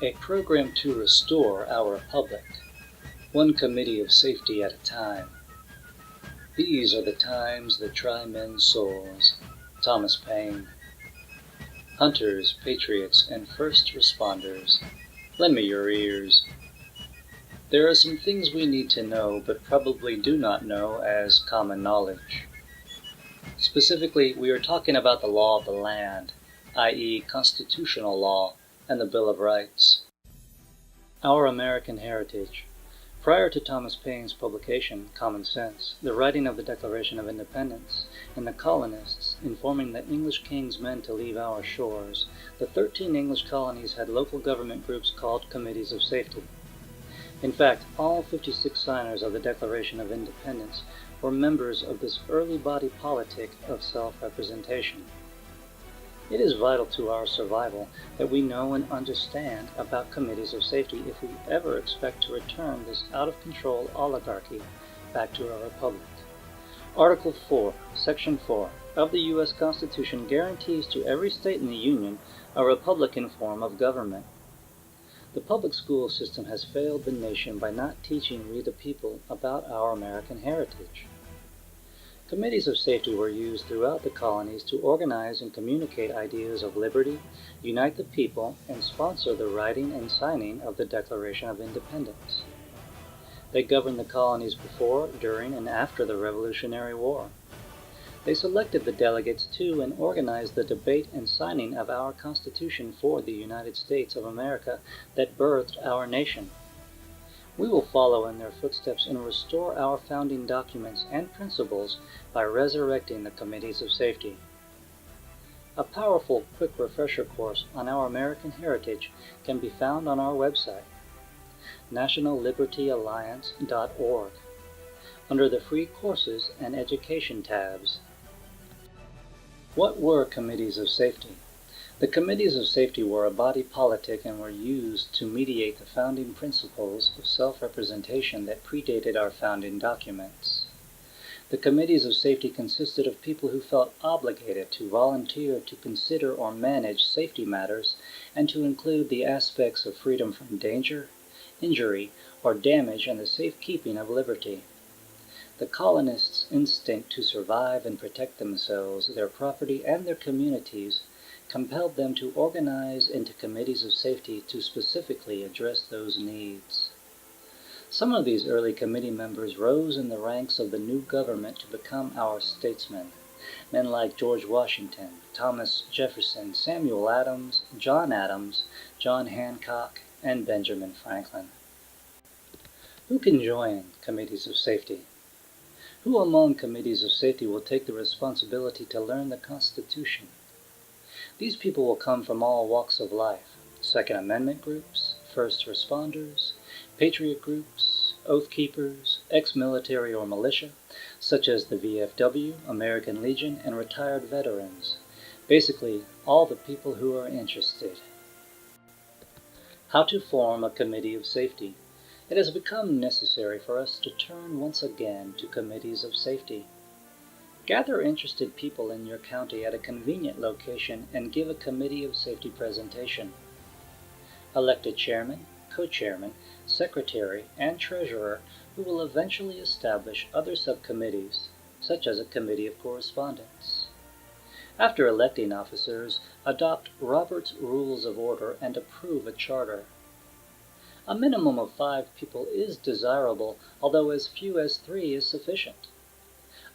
A program to restore our republic, one committee of safety at a time. These are the times that try men's souls. Thomas Paine. Hunters, patriots, and first responders, lend me your ears. There are some things we need to know but probably do not know as common knowledge. Specifically, we are talking about the law of the land, i.e. constitutional law, and the Bill of Rights. Our American heritage. Prior to Thomas Paine's publication, Common Sense, the writing of the Declaration of Independence, and the colonists informing the English king's men to leave our shores, the 13 English colonies had local government groups called Committees of Safety. In fact, all 56 signers of the Declaration of Independence were members of this early body politic of self-representation. It is vital to our survival that we know and understand about committees of safety if we ever expect to return this out-of-control oligarchy back to our republic. Article 4, Section 4 of the U.S. Constitution guarantees to every state in the Union a republican form of government. The public school system has failed the nation by not teaching we the people about our American heritage. Committees of safety were used throughout the colonies to organize and communicate ideas of liberty, unite the people, and sponsor the writing and signing of the Declaration of Independence. They governed the colonies before, during, and after the Revolutionary War. They selected the delegates to and organized the debate and signing of our Constitution for the United States of America that birthed our nation. We will follow in their footsteps and restore our founding documents and principles by resurrecting the Committees of Safety. A powerful, quick refresher course on our American heritage can be found on our website, nationallibertyalliance.org, under the Free Courses and Education tabs. What were Committees of Safety? The Committees of Safety were a body politic and were used to mediate the founding principles of self-representation that predated our founding documents. The Committees of Safety consisted of people who felt obligated to volunteer to consider or manage safety matters and to include the aspects of freedom from danger, injury, or damage and the safekeeping of liberty. The colonists' instinct to survive and protect themselves, their property, and their communities compelled them to organize into committees of safety to specifically address those needs. Some of these early committee members rose in the ranks of the new government to become our statesmen, men like George Washington, Thomas Jefferson, Samuel Adams, John Hancock, and Benjamin Franklin. Who can join committees of safety? Who among committees of safety will take the responsibility to learn the Constitution? These people will come from all walks of life: Second Amendment groups, first responders, patriot groups, oath keepers, ex-military or militia, such as the VFW, American Legion, and retired veterans. Basically, all the people who are interested. How to form a committee of safety. It has become necessary for us to turn once again to committees of safety. Gather interested people in your county at a convenient location and give a committee of safety presentation. Elect a chairman, co-chairman, secretary, and treasurer who will eventually establish other subcommittees, such as a committee of correspondence. After electing officers, adopt Robert's Rules of Order and approve a charter. A minimum of 5 people is desirable, although as few as 3 is sufficient.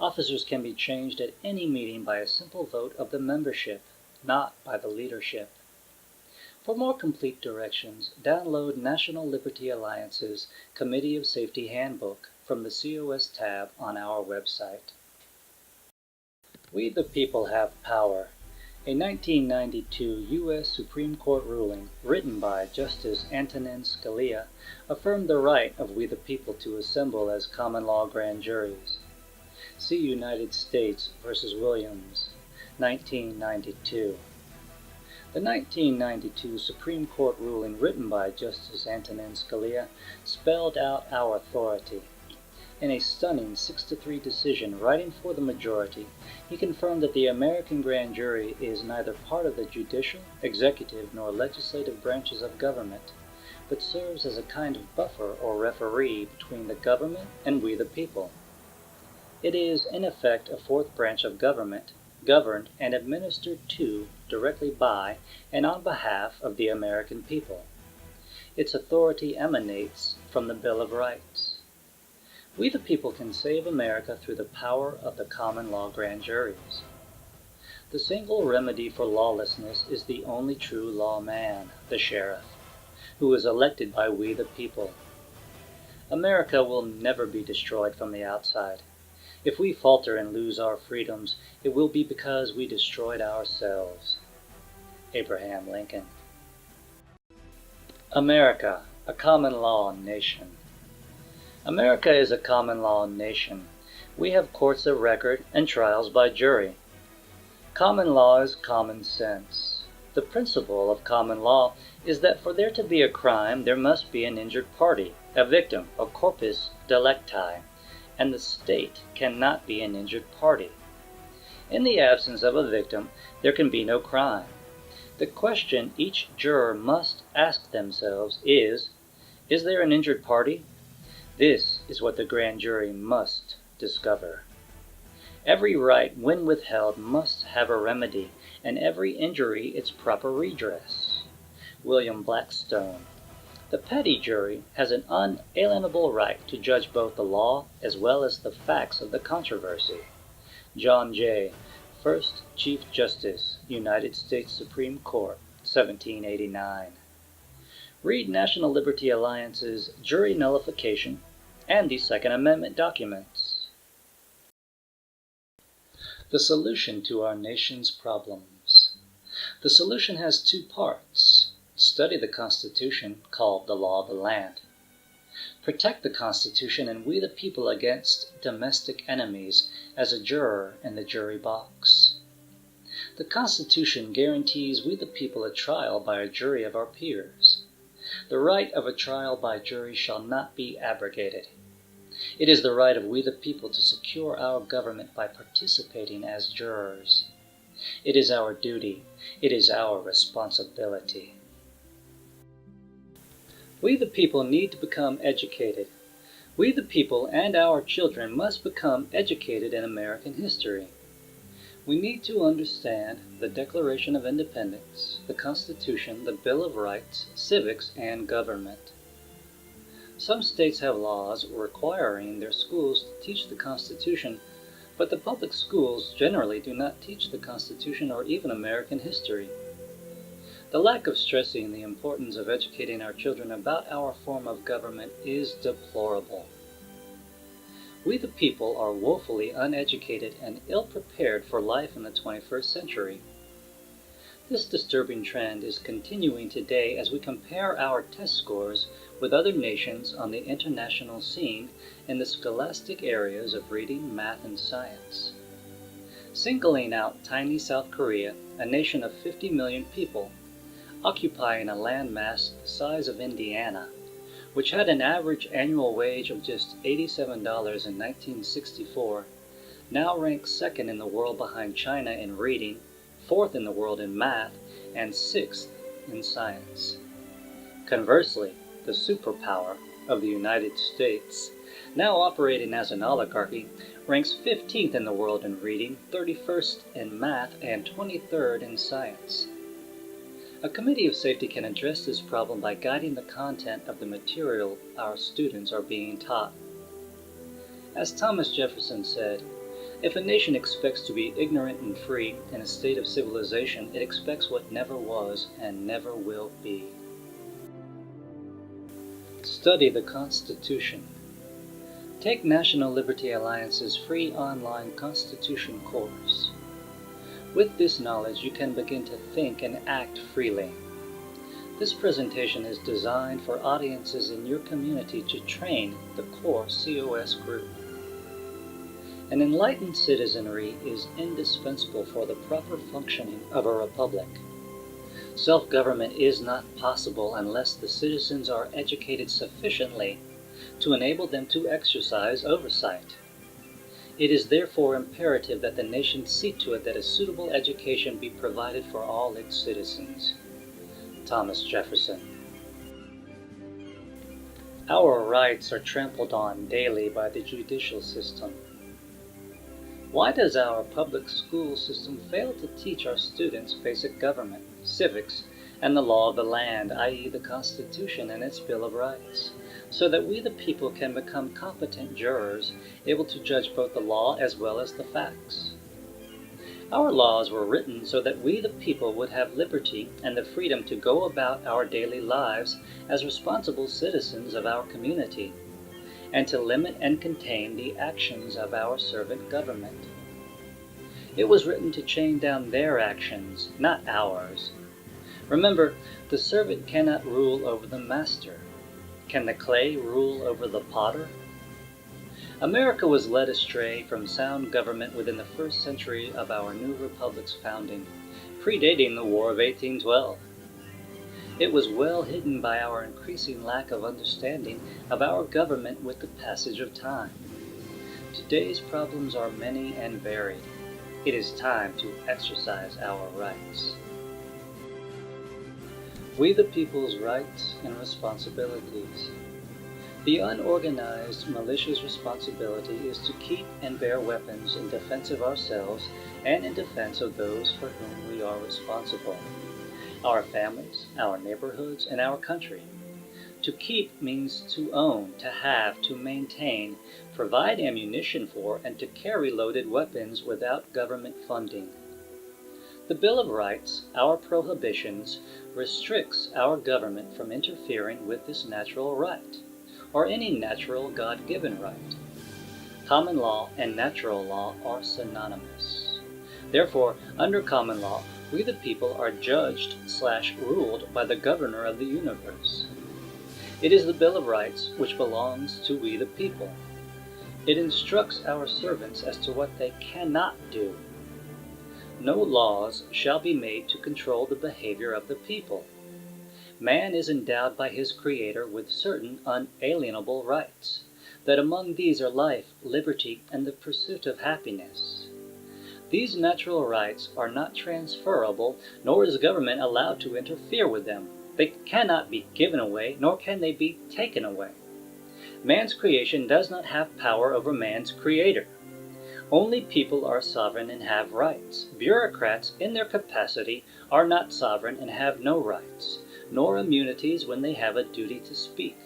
Officers can be changed at any meeting by a simple vote of the membership, not by the leadership. For more complete directions, download National Liberty Alliance's Committee of Safety Handbook from the COS tab on our website. We the People Have Power. A 1992 U.S. Supreme Court ruling written by Justice Antonin Scalia affirmed the right of we the people to assemble as common law grand juries. See United States v. Williams, 1992. The 1992 Supreme Court ruling written by Justice Antonin Scalia spelled out our authority. In a stunning 6-3 decision writing for the majority, he confirmed that the American grand jury is neither part of the judicial, executive, nor legislative branches of government, but serves as a kind of buffer or referee between the government and we the people. It is, in effect, a fourth branch of government, governed and administered to, directly by, and on behalf of the American people. Its authority emanates from the Bill of Rights. We the people can save America through the power of the common law grand juries. The single remedy for lawlessness is the only true lawman, the sheriff, who is elected by we the people. America will never be destroyed from the outside. If we falter and lose our freedoms, it will be because we destroyed ourselves. Abraham Lincoln. America, a common law nation. America is a common law nation. We have courts of record and trials by jury. Common law is common sense. The principle of common law is that for there to be a crime, there must be an injured party, a victim, a corpus delicti, and the state cannot be an injured party. In the absence of a victim, there can be no crime. The question each juror must ask themselves is there an injured party? This is what the grand jury must discover. Every right, when withheld, must have a remedy, and every injury its proper redress. William Blackstone. The petty jury has an unalienable right to judge both the law as well as the facts of the controversy. John Jay, First Chief Justice, United States Supreme Court, 1789. Read National Liberty Alliance's Jury Nullification and the Second Amendment documents. The solution to our nation's problems. The solution has two parts. Study the Constitution, called the law of the land. Protect the Constitution and we the people against domestic enemies as a juror in the jury box. The Constitution guarantees we the people a trial by a jury of our peers. The right of a trial by jury shall not be abrogated. It is the right of we the people to secure our government by participating as jurors. It is our duty. It is our responsibility. We the people need to become educated. We the people and our children must become educated in American history. We need to understand the Declaration of Independence, the Constitution, the Bill of Rights, civics, and government. Some states have laws requiring their schools to teach the Constitution, but the public schools generally do not teach the Constitution or even American history. The lack of stressing the importance of educating our children about our form of government is deplorable. We the people are woefully uneducated and ill-prepared for life in the 21st century. This disturbing trend is continuing today as we compare our test scores with other nations on the international scene in the scholastic areas of reading, math, and science. Singling out tiny South Korea, a nation of 50 million people, occupying a landmass the size of Indiana, which had an average annual wage of just $87 in 1964, now ranks second in the world behind China in reading, fourth in the world in math, and sixth in science. Conversely, the superpower of the United States, now operating as an oligarchy, ranks 15th in the world in reading, 31st in math, and 23rd in science. A committee of safety can address this problem by guiding the content of the material our students are being taught. As Thomas Jefferson said, if a nation expects to be ignorant and free in a state of civilization, it expects what never was and never will be. Study the Constitution. Take National Liberty Alliance's free online Constitution course. With this knowledge, you can begin to think and act freely. This presentation is designed for audiences in your community to train the core COS group. An enlightened citizenry is indispensable for the proper functioning of a republic. Self-government is not possible unless the citizens are educated sufficiently to enable them to exercise oversight. It is therefore imperative that the nation see to it that a suitable education be provided for all its citizens. Thomas Jefferson. Our rights are trampled on daily by the judicial system. Why does our public school system fail to teach our students basic government, civics, and the law of the land, i.e. the Constitution and its Bill of Rights, so that we the people can become competent jurors, able to judge both the law as well as the facts? Our laws were written so that we the people would have liberty and the freedom to go about our daily lives as responsible citizens of our community, and to limit and contain the actions of our servant government. It was written to chain down their actions, not ours. Remember, the servant cannot rule over the master. Can the clay rule over the potter? America was led astray from sound government within the first century of our new republic's founding, predating the War of 1812. It was well hidden by our increasing lack of understanding of our government with the passage of time. Today's problems are many and varied. It is time to exercise our rights. We the people's rights and responsibilities. The unorganized militia's responsibility is to keep and bear weapons in defense of ourselves and in defense of those for whom we are responsible, our families, our neighborhoods, and our country. To keep means to own, to have, to maintain, provide ammunition for, and to carry loaded weapons without government funding. The Bill of Rights, our prohibitions, restricts our government from interfering with this natural right, or any natural God-given right. Common law and natural law are synonymous. Therefore, under common law, we the people are judged/ruled by the governor of the universe. It is the Bill of Rights which belongs to we the people. It instructs our servants as to what they cannot do. No laws shall be made to control the behavior of the people. Man is endowed by his Creator with certain unalienable rights, that among these are life, liberty, and the pursuit of happiness. These natural rights are not transferable, nor is government allowed to interfere with them. They cannot be given away, nor can they be taken away. Man's creation does not have power over man's Creator. Only people are sovereign and have rights. Bureaucrats, in their capacity, are not sovereign and have no rights, nor immunities when they have a duty to speak.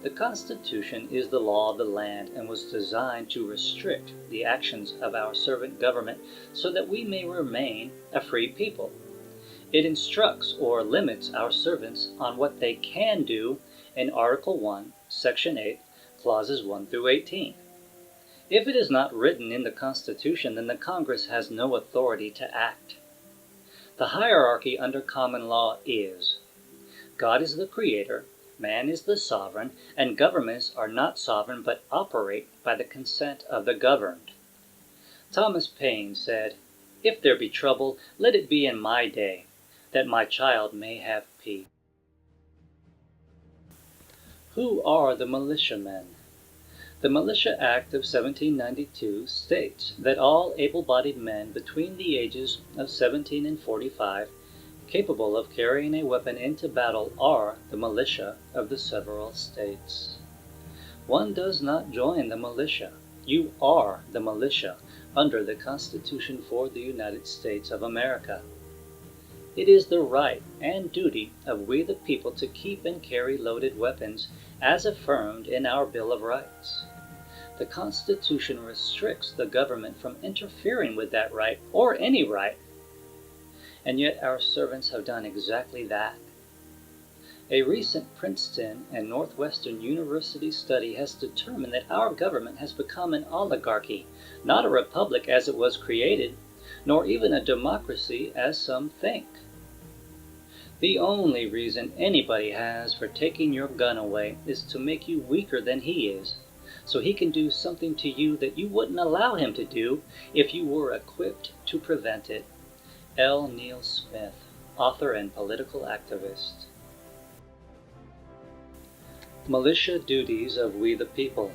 The Constitution is the law of the land and was designed to restrict the actions of our servant government so that we may remain a free people. It instructs or limits our servants on what they can do in Article 1, Section 8, Clauses 1 through 18. If it is not written in the Constitution, then the Congress has no authority to act. The hierarchy under common law is: God is the Creator, man is the sovereign, and governments are not sovereign but operate by the consent of the governed. Thomas Paine said, "If there be trouble, let it be in my day, that my child may have peace." Who are the militiamen? The Militia Act of 1792 states that all able-bodied men between the ages of 17 and 45 capable of carrying a weapon into battle are the militia of the several states. One does not join the militia. You are the militia under the Constitution for the United States of America. It is the right and duty of we the people to keep and carry loaded weapons as affirmed in our Bill of Rights. The Constitution restricts the government from interfering with that right or any right, and yet our servants have done exactly that. A recent Princeton and Northwestern University study has determined that our government has become an oligarchy, not a republic as it was created, nor even a democracy as some think. The only reason anybody has for taking your gun away is to make you weaker than he is, so he can do something to you that you wouldn't allow him to do if you were equipped to prevent it. L. Neil Smith, author and political activist. Militia duties of we the people.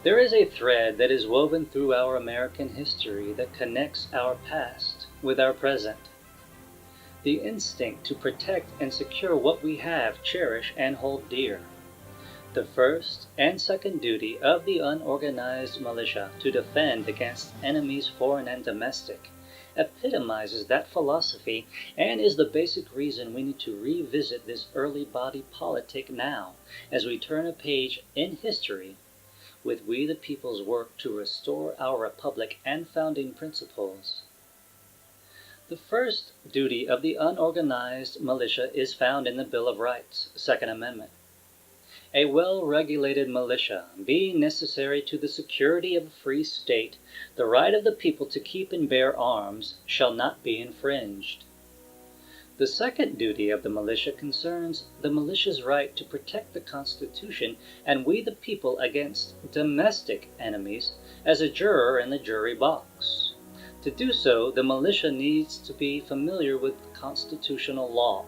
There is a thread that is woven through our American history that connects our past with our present. The instinct to protect and secure what we have, cherish, and hold dear. The first and second duty of the unorganized militia to defend against enemies foreign and domestic epitomizes that philosophy and is the basic reason we need to revisit this early body politic now as we turn a page in history with we the people's work to restore our republic and founding principles. The first duty of the unorganized militia is found in the Bill of Rights, Second Amendment. A well-regulated militia, being necessary to the security of a free state, the right of the people to keep and bear arms shall not be infringed. The second duty of the militia concerns the militia's right to protect the Constitution and we the people against domestic enemies as a juror in the jury box. To do so, the militia needs to be familiar with constitutional law.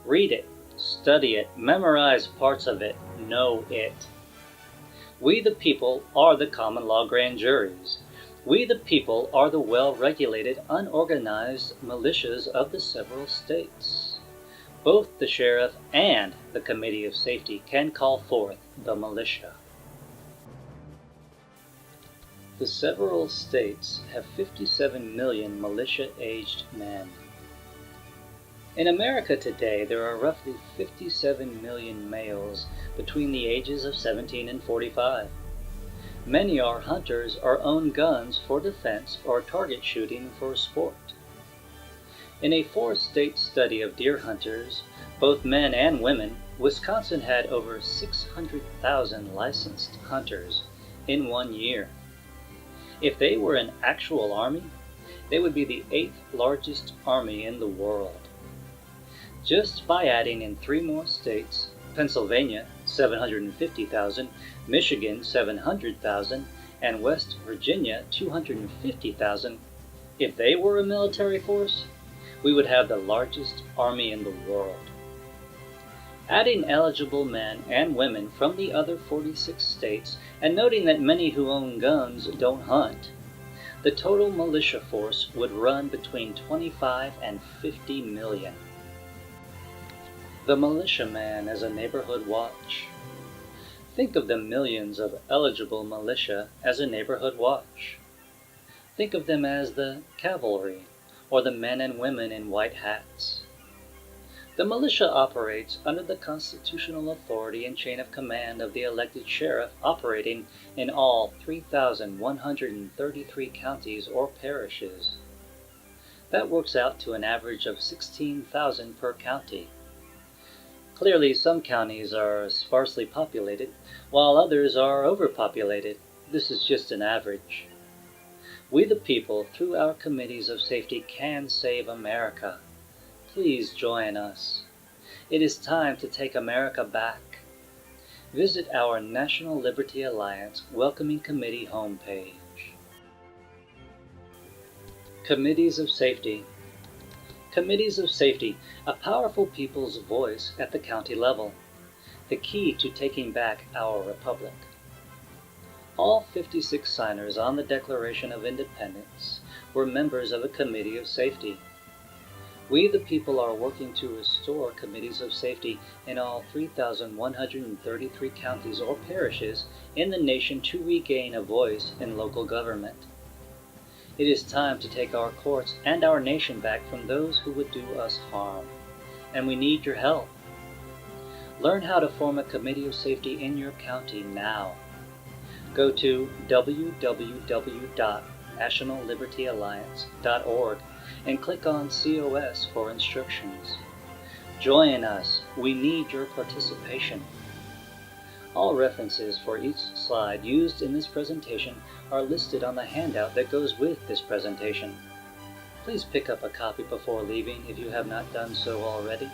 Read it, study it, memorize parts of it, know it. We the people are the common law grand juries. We the people are the well-regulated, unorganized militias of the several states. Both the sheriff and the Committee of Safety can call forth the militia. The several states have 57 million militia-aged men. In America today, there are roughly 57 million males between the ages of 17 and 45. Many are hunters or own guns for defense or target shooting for sport. In a 4-state study of deer hunters, both men and women, Wisconsin had over 600,000 licensed hunters in 1 year. If they were an actual army, they would be the 8th largest army in the world. Just by adding in 3 more states, Pennsylvania, 750,000, Michigan, 700,000, and West Virginia, 250,000, if they were a military force, we would have the largest army in the world. Adding eligible men and women from the other 46 states, and noting that many who own guns don't hunt, the total militia force would run between 25 and 50 million. The militiaman as a neighborhood watch. Think of the millions of eligible militia as a neighborhood watch. Think of them as the cavalry, or the men and women in white hats. The militia operates under the constitutional authority and chain of command of the elected sheriff operating in all 3,133 counties or parishes. That works out to an average of 16,000 per county. Clearly, some counties are sparsely populated, while others are overpopulated. This is just an average. We the people, through our committees of safety, can save America. Please join us. It is time to take America back. Visit our National Liberty Alliance Welcoming Committee homepage. Committees of Safety. Committees of Safety, a powerful people's voice at the county level, the key to taking back our republic. All 56 signers on the Declaration of Independence were members of a Committee of Safety. We the people are working to restore committees of safety in all 3,133 counties or parishes in the nation to regain a voice in local government. It is time to take our courts and our nation back from those who would do us harm, and we need your help. Learn how to form a committee of safety in your county now. Go to www.nationallibertyalliance.org and click on COS for instructions. Join us. We need your participation. All references for each slide used in this presentation are listed on the handout that goes with this presentation. Please pick up a copy before leaving if you have not done so already.